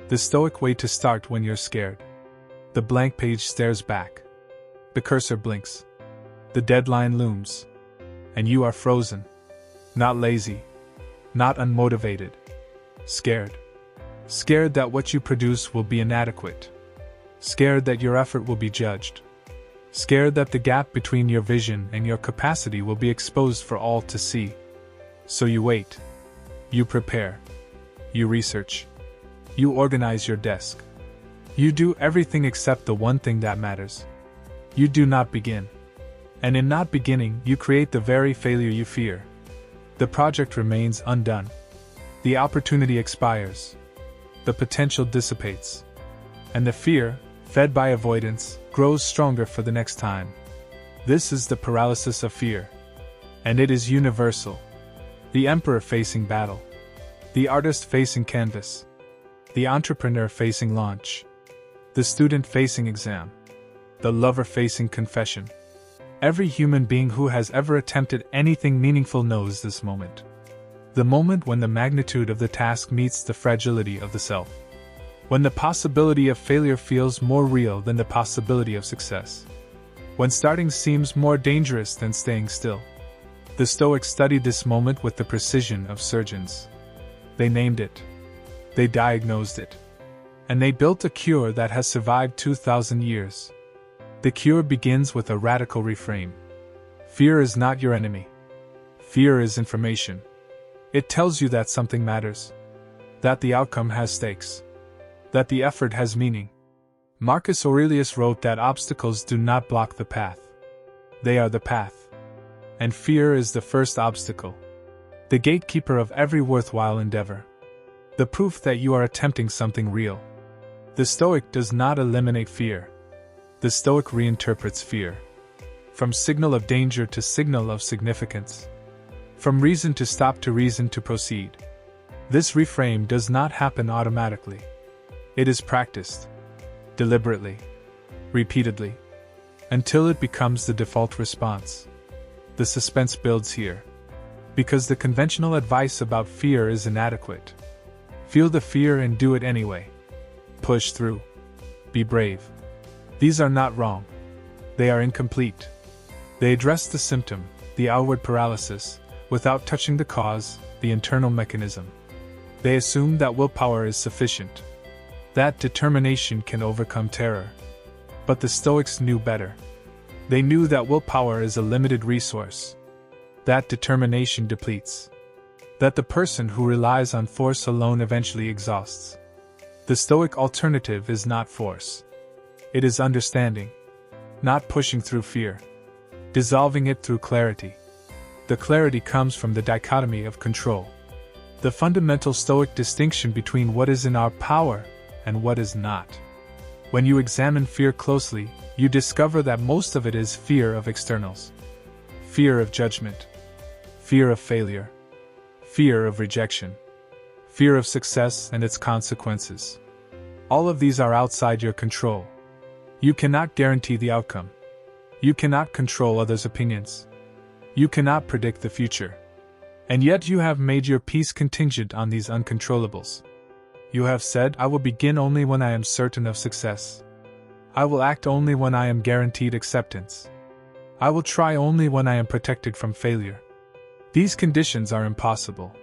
The Stoic way to start when you're scared. The blank page stares back. The cursor blinks. The deadline looms. And you are frozen. Not lazy. Not unmotivated. Scared. Scared that what you produce will be inadequate. Scared that your effort will be judged. Scared that the gap between your vision and your capacity will be exposed for all to see. So you wait. You prepare. You research. You organize your desk. You do everything except the one thing that matters. You do not begin. And in not beginning, you create the very failure you fear. The project remains undone. The opportunity expires. The potential dissipates. And the fear, fed by avoidance, grows stronger for the next time. This is the paralysis of fear. And it is universal. The emperor facing battle. The artist facing canvas. The entrepreneur facing launch. The student facing exam. The lover facing confession. Every human being who has ever attempted anything meaningful knows this moment. The moment when the magnitude of the task meets the fragility of the self. When the possibility of failure feels more real than the possibility of success. When starting seems more dangerous than staying still. The Stoics studied this moment with the precision of surgeons. They named it. They diagnosed it. And they built a cure that has survived 2,000 years. The cure begins with a radical reframe. Fear is not your enemy. Fear is information. It tells you that something matters. That the outcome has stakes. That the effort has meaning. Marcus Aurelius wrote that obstacles do not block the path. They are the path. And fear is the first obstacle. The gatekeeper of every worthwhile endeavor. The proof that you are attempting something real. The Stoic does not eliminate fear. The Stoic reinterprets fear. From signal of danger to signal of significance. From reason to stop to reason to proceed. This reframe does not happen automatically. It is practiced. Deliberately. Repeatedly. Until it becomes the default response. The suspense builds here. Because the conventional advice about fear is inadequate. Feel the fear and do it anyway. Push through. Be brave. These are not wrong. They are incomplete. They address the symptom, the outward paralysis, without touching the cause, the internal mechanism. They assume that willpower is sufficient. That determination can overcome terror. But the Stoics knew better. They knew that willpower is a limited resource. That determination depletes. That the person who relies on force alone eventually exhausts. The Stoic alternative is not force. It is understanding. Not pushing through fear. Dissolving it through clarity. The clarity comes from the dichotomy of control. The fundamental Stoic distinction between what is in our power and what is not. When you examine fear closely, you discover that most of it is fear of externals. Fear of judgment. Fear of failure. Fear of rejection. Fear of success and its consequences. All of these are outside your control. You cannot guarantee the outcome. You cannot control others' opinions. You cannot predict the future. And yet you have made your peace contingent on these uncontrollables. You have said, I will begin only when I am certain of success. I will act only when I am guaranteed acceptance. I will try only when I am protected from failure. These conditions are impossible.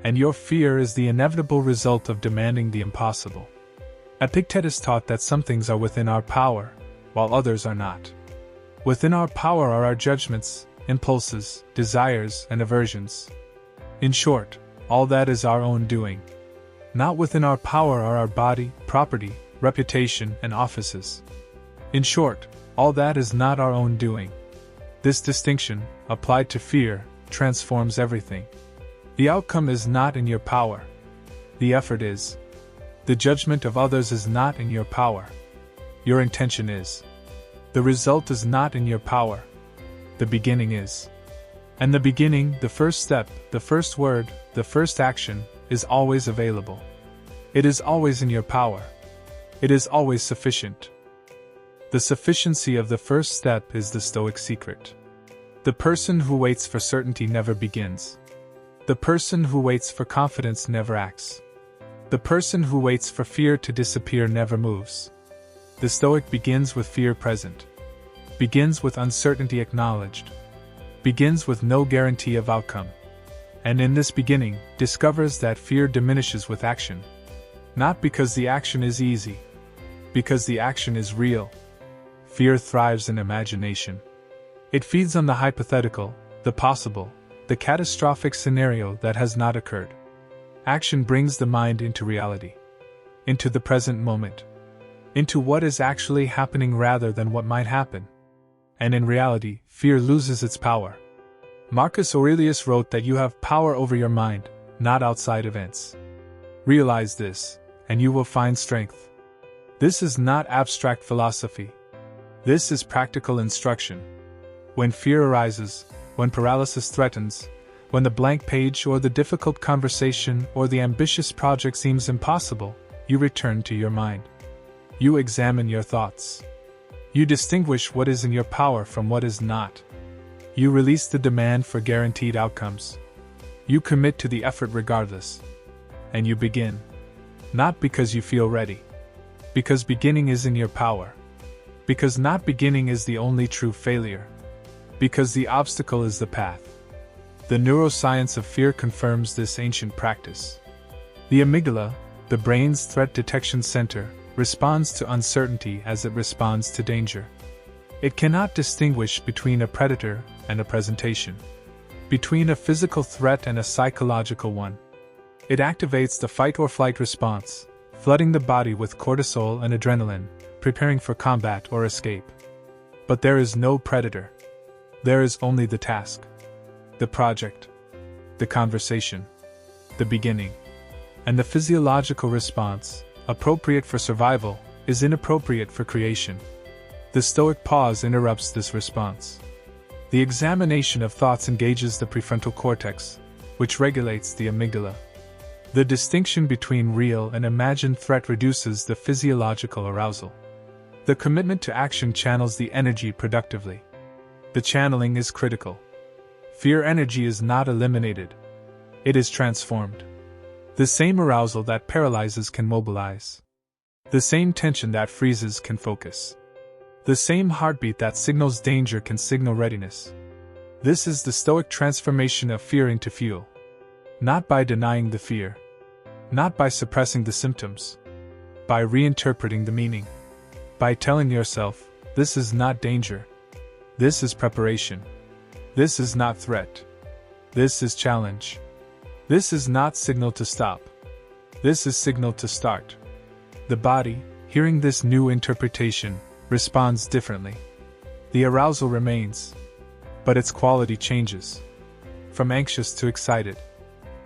And your fear is the inevitable result of demanding the impossible. Epictetus taught that some things are within our power, while others are not. Within our power are our judgments, impulses, desires, and aversions. In short, all that is our own doing. Not within our power are our body, property, reputation, and offices. In short, all that is not our own doing. This distinction, applied to fear, transforms everything. The outcome is not in your power. The effort is. The judgment of others is not in your power. Your intention is. The result is not in your power. The beginning is. And the beginning, the first step, the first word, the first action, is always available. It is always in your power. It is always sufficient. The sufficiency of the first step is the Stoic secret. The person who waits for certainty never begins. The person who waits for confidence never acts. The person who waits for fear to disappear never moves. The Stoic begins with fear present, begins with uncertainty acknowledged, begins with no guarantee of outcome, and in this beginning, discovers that fear diminishes with action. Not because the action is easy, because the action is real. Fear thrives in imagination. It feeds on the hypothetical, the possible, the catastrophic scenario that has not occurred. Action brings the mind into reality, into the present moment, into what is actually happening rather than what might happen. And in reality, fear loses its power. Marcus Aurelius wrote that you have power over your mind, not outside events. Realize this, and you will find strength. This is not abstract philosophy. This is practical instruction. When fear arises, when paralysis threatens, when the blank page or the difficult conversation or the ambitious project seems impossible, you return to your mind. You examine your thoughts. You distinguish what is in your power from what is not. You release the demand for guaranteed outcomes. You commit to the effort regardless. And you begin. Not because you feel ready. Because beginning is in your power. Because not beginning is the only true failure. Because the obstacle is the path. The neuroscience of fear confirms this ancient practice. The amygdala, the brain's threat detection center, responds to uncertainty as it responds to danger. It cannot distinguish between a predator and a presentation, between a physical threat and a psychological one. It activates the fight or flight response, flooding the body with cortisol and adrenaline, preparing for combat or escape. But there is no predator. There is only the task. The project, the conversation, the beginning, and the physiological response, appropriate for survival, is inappropriate for creation. The Stoic pause interrupts this response. The examination of thoughts engages the prefrontal cortex, which regulates the amygdala. The distinction between real and imagined threat reduces the physiological arousal. The commitment to action channels the energy productively. The channeling is critical. Fear energy is not eliminated. It is transformed. The same arousal that paralyzes can mobilize. The same tension that freezes can focus. The same heartbeat that signals danger can signal readiness. This is the Stoic transformation of fear into fuel. Not by denying the fear. Not by suppressing the symptoms. By reinterpreting the meaning. By telling yourself, this is not danger. This is preparation. This is not threat. This is challenge. This is not signal to stop. This is signal to start. The body, hearing this new interpretation, responds differently. The arousal remains, but its quality changes. From anxious to excited.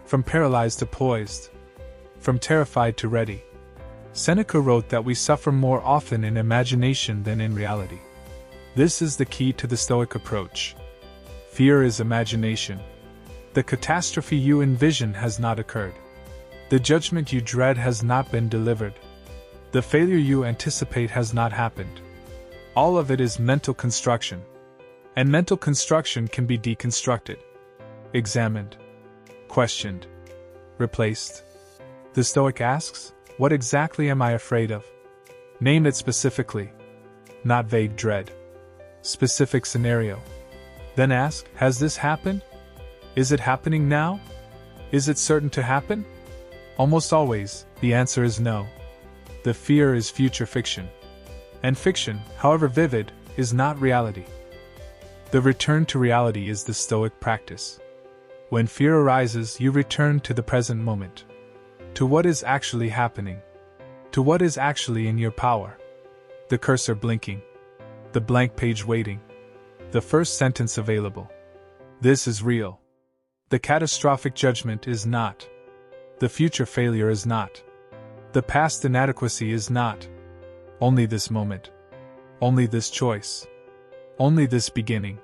From paralyzed to poised. From terrified to ready. Seneca wrote that we suffer more often in imagination than in reality. This is the key to the Stoic approach. Fear is imagination. The catastrophe you envision has not occurred. The judgment you dread has not been delivered. The failure you anticipate has not happened. All of it is mental construction. And mental construction can be deconstructed, examined, questioned, replaced. The Stoic asks, what exactly am I afraid of? Name it specifically. Not vague dread. Specific scenario. Then ask, has this happened? Is it happening now? Is it certain to happen? Almost always, the answer is no. The fear is future fiction. And fiction, however vivid, is not reality. The return to reality is the Stoic practice. When fear arises, you return to the present moment. To what is actually happening. To what is actually in your power. The cursor blinking. The blank page waiting. The first sentence available. This is real. The catastrophic judgment is not. The future failure is not. The past inadequacy is not. Only this moment. Only this choice. Only this beginning.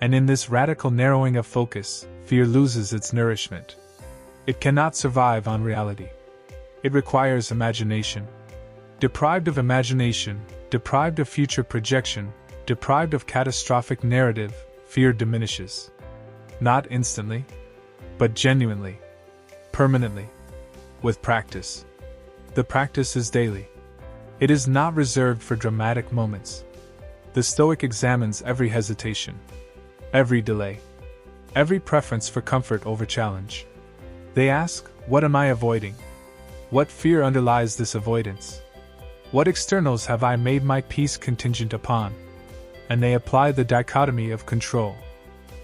And in this radical narrowing of focus, fear loses its nourishment. It cannot survive on reality. It requires imagination. Deprived of imagination, deprived of future projection, deprived of catastrophic narrative, fear diminishes. Not instantly, but genuinely, permanently. with practice. The practice is daily. It is not reserved for dramatic moments. The Stoic examines every hesitation, every delay, every preference for comfort over challenge. They ask, what am I avoiding? What fear underlies this avoidance? What externals have I made my peace contingent upon? And they apply the dichotomy of control.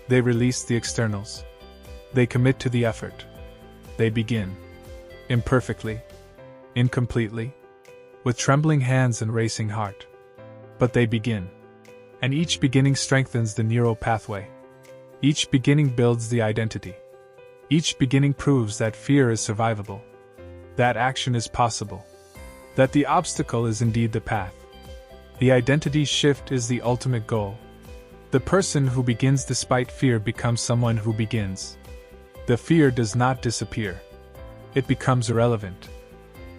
They release the externals. They commit to the effort. They begin. Imperfectly. Incompletely. With trembling hands and racing heart. But they begin. And each beginning strengthens the neural pathway. Each beginning builds the identity. Each beginning proves that fear is survivable. That action is possible. That the obstacle is indeed the path. The identity shift is the ultimate goal. The person who begins despite fear becomes someone who begins. The fear does not disappear. It becomes irrelevant.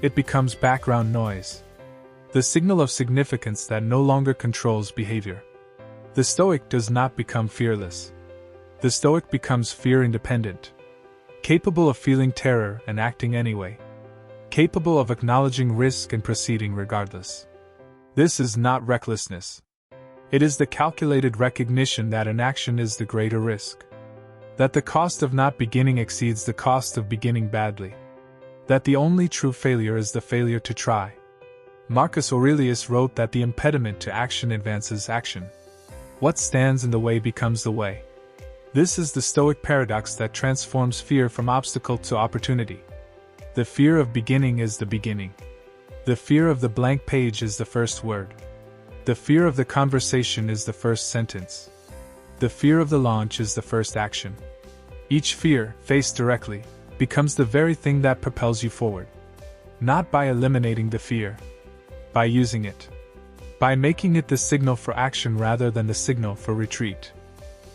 It becomes background noise. The signal of significance that no longer controls behavior. The Stoic does not become fearless. The Stoic becomes fear-independent. Capable of feeling terror and acting anyway. Capable of acknowledging risk and proceeding regardless. This is not recklessness. It is the calculated recognition that an action is the greater risk. That the cost of not beginning exceeds the cost of beginning badly. That the only true failure is the failure to try. Marcus Aurelius wrote that the impediment to action advances action. What stands in the way becomes the way. This is the Stoic paradox that transforms fear from obstacle to opportunity. The fear of beginning is the beginning. The fear of the blank page is the first word. The fear of the conversation is the first sentence. The fear of the launch is the first action. Each fear, faced directly, becomes the very thing that propels you forward. Not by eliminating the fear. By using it. By making it the signal for action rather than the signal for retreat.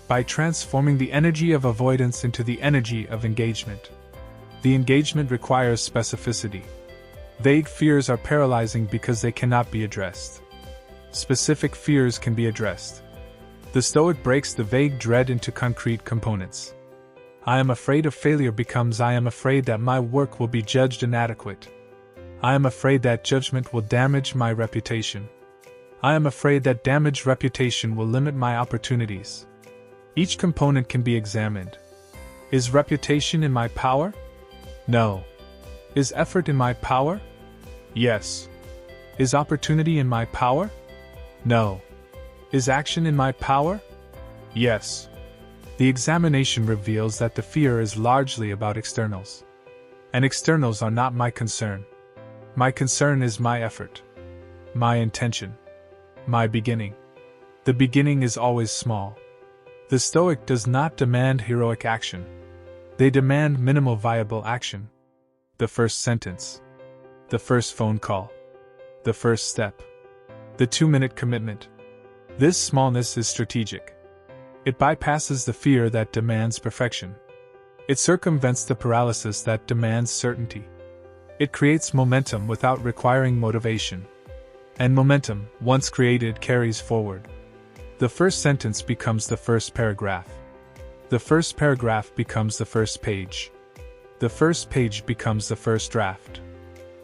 By transforming the energy of avoidance into the energy of engagement. The engagement requires specificity. Vague fears are paralyzing because they cannot be addressed. Specific fears can be addressed. The Stoic breaks the vague dread into concrete components. I am afraid of failure becomes I am afraid that my work will be judged inadequate. I am afraid that judgment will damage my reputation. I am afraid that damaged reputation will limit my opportunities. Each component can be examined. Is reputation in my power? No. Is effort in my power? Yes. Is opportunity in my power? No. Is action in my power? Yes. The examination reveals that the fear is largely about externals. And externals are not my concern. My concern is my effort. My intention. My beginning. The beginning is always small. The Stoic does not demand heroic action. They demand minimal viable action. The first sentence. The first phone call. The first step. The 2-minute commitment. This smallness is strategic. It bypasses the fear that demands perfection. It circumvents the paralysis that demands certainty. It creates momentum without requiring motivation. And momentum, once created, carries forward. The first sentence becomes the first paragraph. The first paragraph becomes the first page. The first page becomes the first draft.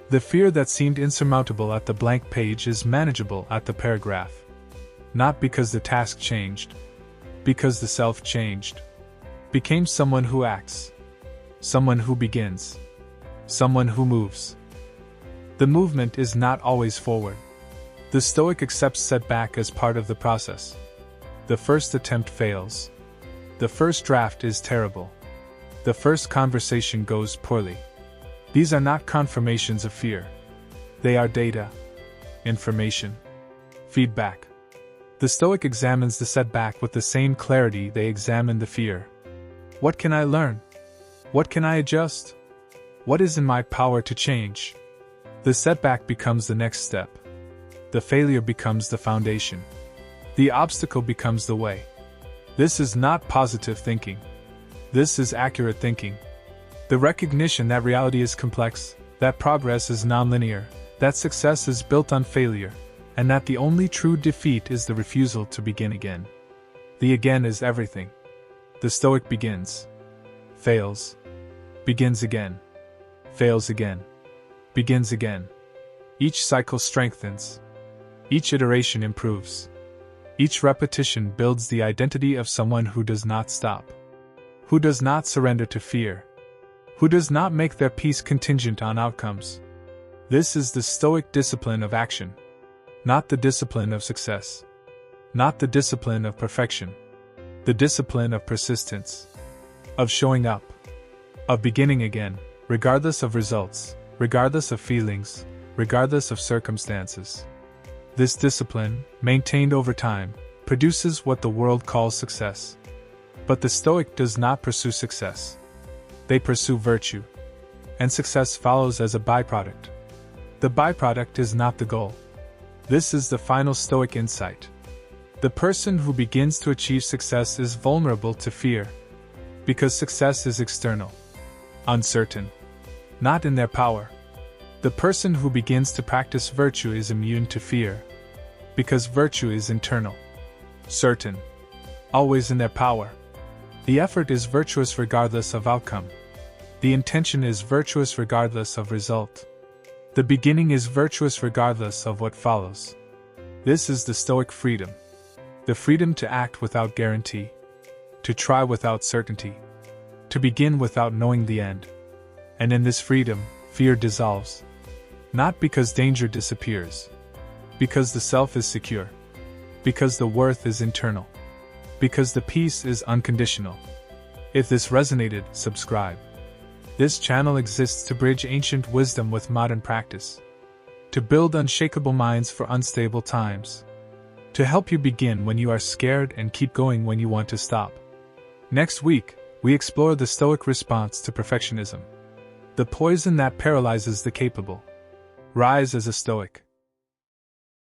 The fear that seemed insurmountable at the blank page is manageable at the paragraph. Not because the task changed. Because the self changed. Became someone who acts. Someone who begins. Someone who moves. The movement is not always forward. The Stoic accepts setback as part of the process. The first attempt fails. The first draft is terrible. The first conversation goes poorly. These are not confirmations of fear. They are data, information, feedback. The Stoic examines the setback with the same clarity they examine the fear. What can I learn? What can I adjust? What is in my power to change? The setback becomes the next step. The failure becomes the foundation. The obstacle becomes the way. This is not positive thinking. This is accurate thinking. The recognition that reality is complex, that progress is nonlinear, that success is built on failure, and that the only true defeat is the refusal to begin again. The again is everything. The Stoic begins, fails, begins again, fails again, begins again. Each cycle strengthens. Each iteration improves. Each repetition builds the identity of someone who does not stop, who does not surrender to fear, who does not make their peace contingent on outcomes. This is the Stoic discipline of action, not the discipline of success, not the discipline of perfection, the discipline of persistence, of showing up, of beginning again, regardless of results, regardless of feelings, regardless of circumstances. This discipline, maintained over time, produces what the world calls success. But the Stoic does not pursue success. They pursue virtue. And success follows as a byproduct. The byproduct is not the goal. This is the final Stoic insight. The person who begins to achieve success is vulnerable to fear, because success is external, uncertain, not in their power. The person who begins to practice virtue is immune to fear, because virtue is internal, certain, always in their power. The effort is virtuous regardless of outcome. The intention is virtuous regardless of result. The beginning is virtuous regardless of what follows. This is the Stoic freedom. The freedom to act without guarantee, to try without certainty, to begin without knowing the end. And in this freedom, fear dissolves. Not because danger disappears, because the self is secure, because the worth is internal, because the peace is unconditional. If this resonated, subscribe. This channel exists to bridge ancient wisdom with modern practice, to build unshakable minds for unstable times, to help you begin when you are scared and keep going when you want to stop. Next week, we explore the Stoic response to perfectionism, the poison that paralyzes the capable. Rise as a Stoic.